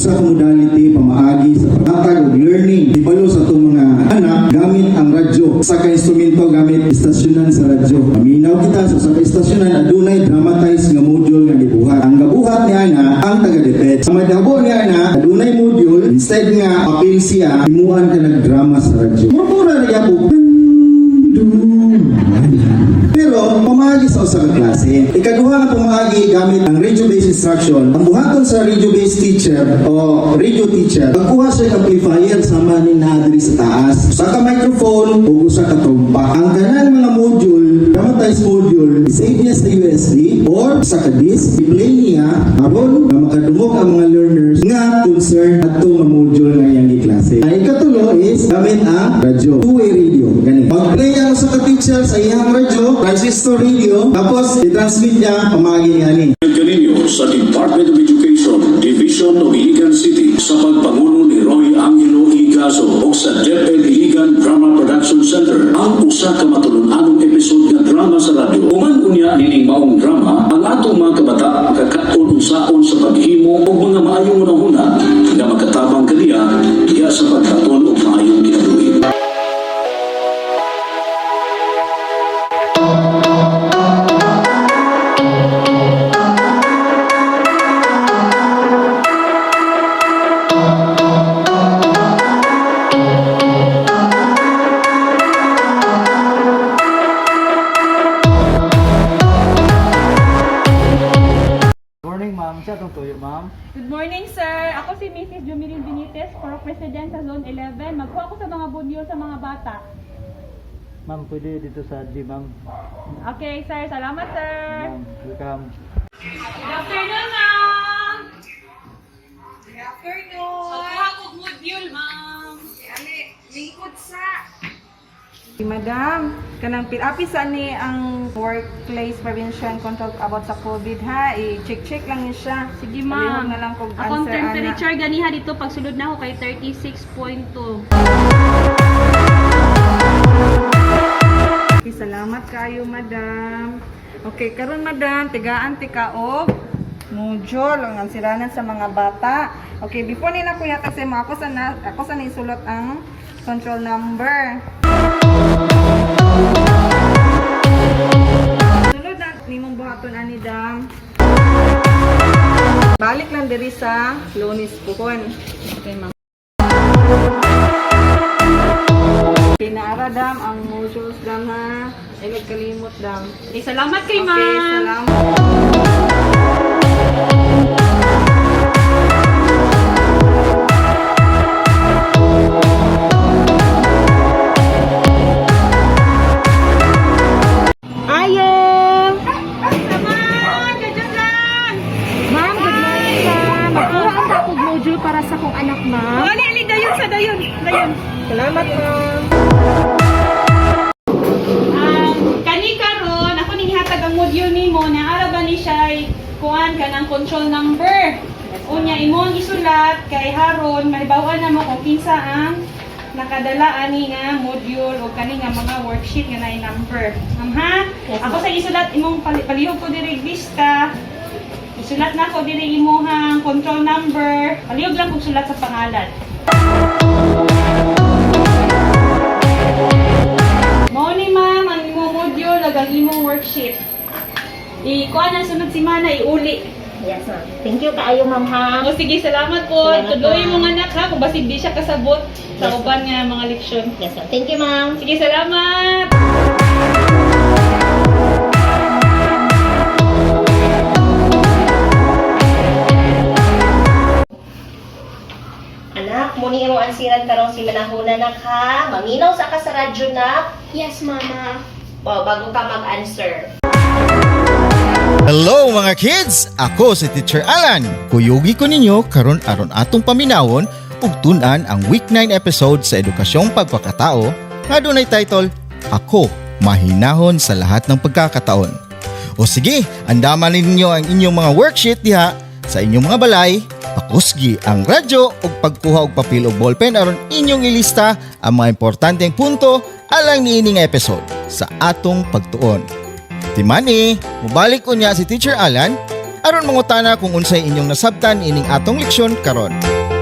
usa ka modality pamaagi sa paghatag og learning hibalo sa atong mga anak gamit ang radyo sa ka instrumento gamit istasyonan sa radyo. Paminaw kita sa usa ka istasyonan adunay dramatized nga module nga gibuhat. Ang gabuhat niya na ang taga-detect. Sa madabo niya na adunay module instead nga apil siya himuan ka nagdrama sa radyo. Mura riya po. Pero pamagi sa usa ka klase. Ikaduha nga pamagi gamit ang radio-based instruction. Ang buhaton sa radio-based teacher o radio teacher, pagkuha siya ng amplifier sama ni nadiri sa taas. Usa ka microphone o usa ka trompa. Ang kanang mga module, dramatized module, save niya sa USB or sa ka disk, i-play niya aron na makadumog ang mga learners nga concerned at nga module nga iyang klase. Ang ikatulo is gamit ang radyo. Two-way radio. Ganito. Pag-play ang usa ka teacher sa iyang radyo, transistor radio, tapos i-transmit niya pamagi niya ni. Kaninyo sa Department of Education, Division of Iligan City sa pagpangulo ni Roy Angelo Igazo o sa DepEd Iligan Drama Production Center ang usa ka matulunanong episode nga drama sa radyo. Uman unya nining maong drama ang atong mga kabata kakaon unsaon sa paghimo og mga maayong unahuna nga makatabang kaniya diya sa pagkaton og maayong kinabuhi. Good morning, sir. Ako si Mrs. Jumirin Benitez, for President sa Zone 11. Magkuha ako sa mga budyo sa mga bata. Ma'am, pwede dito sa G, ma'am. Okay, sir. Salamat, sir. Ma'am, welcome. Good afternoon, ma'am. Good afternoon. Magkuha ako module, ma'am. Ali, lingkod sa. Madam, kanang pil-apisa ni ang workplace prevention control about sa COVID ha. I-check lang niya siya. Sige, ma'am. Palihog na lang kung Akong answer temperature ganiha dito pagsulod na ako kay 36.2. Okay, salamat kayo, madam. Okay, karon madam, tigaan tika og module ang ansiranan sa mga bata. Okay, before nila ko yata sa mga ako sa nisulot ang control number. Sunod na nimong buhaton ani dam. Balik lang diri sa Lunis Puhon. Okay, ma'am. Pinaara dam ang modules dam ha. Ay magkalimot dam. Okay, salamat kay ma'am. Okay, salamat. Para sa kong anak, ma'am. Ali, dayon sa dayon. Salamat, ma'am. Kani karon ako ning hatag ang module nimo na ara ba ni siya kuan kanang control number. Unya imong isulat kay haron mahibaw-an na mo kung kinsa ang nakadala ani nga module o kani nga mga worksheet nga naay number. Ma'am ha? Ako sa isulat imong palihog ko diri lista. Isulat na ko diri imuhang control number. Palihog lang kog sulat sa pangalan. Mao ni ma'am ang imong module ug ang imong worksheet. Kuan ang sunod semana iuli. Yes, ma'am. Thank you kaayo, ma'am, ha? O sige, salamat po. Salamat, Tuloy ma'am. mo nga anak ha kung basig di siya kasabot sa uban nga mga leksyon. Yes, ma'am. Thank you, ma'am. Sige, salamat. Anak, muni mo ansiran karong si Manahuna, nak, ha? Maminaw sa ka sa radyo, nak. Yes, Mama. O, bago ka mag-answer. Hello mga kids! Ako si Teacher Alan. Kuyugi ko ninyo karon aron atong paminawon ug tun-an ang week 9 episode sa Edukasyong Pagkakatao nga dunay title Ako Mahinahon sa Lahat ng Pagkakataon. O sige, andaman ninyo ang inyong mga worksheet diha sa inyong mga balay. Pakusgi ang radyo ug pagkuha og papel ug ballpen aron inyong ilista ang mga importanteng punto alang niining episode sa atong pagtuon. Timani, mubalik ko niya si Teacher Alan aron mangutana kung unsay inyong nasabtan ining atong leksyon karon.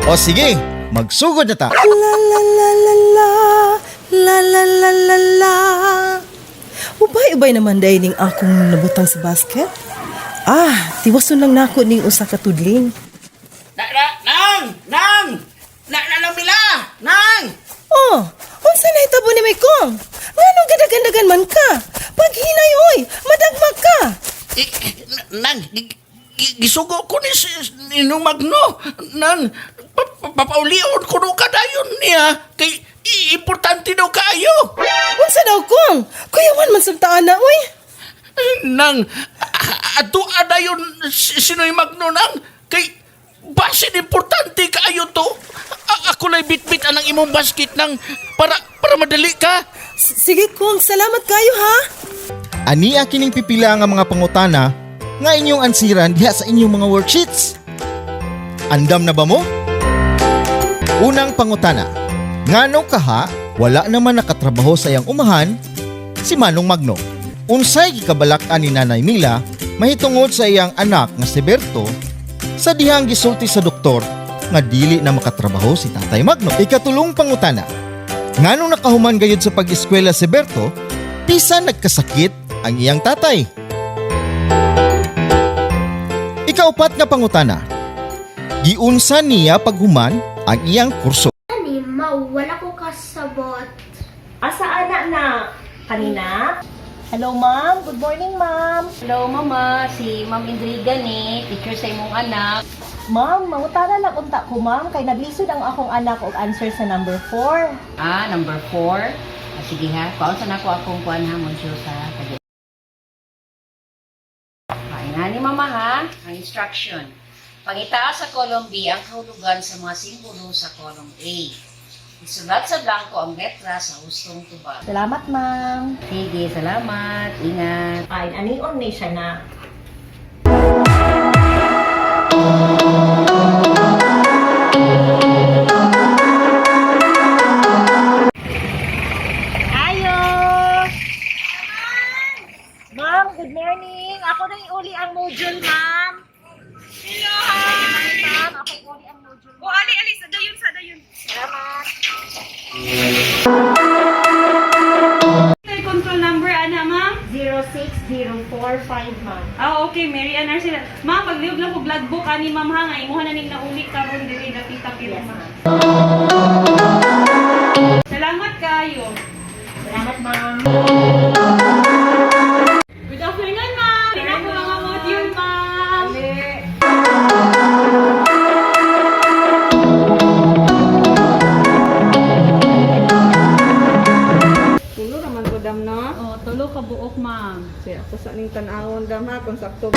O sige, magsugod na ta. La la la la la la la la la la. Ubay-ubay naman dahil ning akong nabutang sa basket. Tiwason lang nako ning usa ka tudling. Nang! Oh, unsa na hitabo ni Maykong? Nganong gadagandagan man ka? Paghinay oy, madagmag ka. Nang, gisugo ko ni Nung Magno. Nang, papaulion ko no kadayon niya. Kay, importante daw kayo. Unsa daw kong? Kuyawan man sugtaan na oy. Nang, ato adayon sinoy Magno nang. Kay, basin importante kayo to. Ako lay bitbit anang imong basket nang para madali ka. Sige kong, salamat kayo ha. Ani kining pipila nga mga pangutana nga inyong ansiran diha sa inyong mga worksheets. Andam na ba mo? Unang pangutana. Ngano kaha wala naman nakatrabaho sa iyang umahan si Manong Magno? Unsay gikabalak-an ni Nanay Mila mahitungod sa iyang anak nga si Berto sa dihang gisulti sa doktor nga dili na makatrabaho si Tatay Magno. Ikatulong pangutana. Nganong nakahuman gayud sa pag-eskwela si Berto bisan nagkasakit ang iyang tatay? Ikaupat nga pangutana. Giunsa niya paghuman ang iyang kurso? Ani, wala ko kasabot. Asa anak na? Kanina? Hello, ma'am. Good morning, ma'am. Hello, mama. Si Ma'am Indriga ni, teacher sa imong anak. Ma'am, mangutana lang unta ko, ma'am. Kay naglisod ang akong anak og answer sa number 4. Number 4. Sige ha, paunsa na ko akong kuan ha, module sa kagaya. Nga ni mama ha, ang instruction. Pangitaas sa column B ang kahulugan sa mga simbolo sa column A. Isulat sa blanco ang letra sa hustong tubag. Salamat, ma'am. Sige, salamat. Ingat. Ay, anion ni siya na. Ayo! Ma'am, good morning. Ako na iuli ang module, ma'am. Hello. Ma'am, ako iuli ang module. O ali sa dayon. Salamat. Control number, ana, ma'am? 06045, ma'am. Okay, Mary Ann Arcila. Ma'am, pagliog lang ko blood book, ani ma'am ha, nga imuha na ning nauli karon diri dapit-tapit. Yes, ma'am. Salamat kayo. Salamat, ma'am. Good afternoon, ma'am. Tingnan ko mga module, ma'am. Tulo naman ko dam no. Oh, tulo ka buok, ma'am. Siya ako sa ning tan-awon dam ha kung sakto.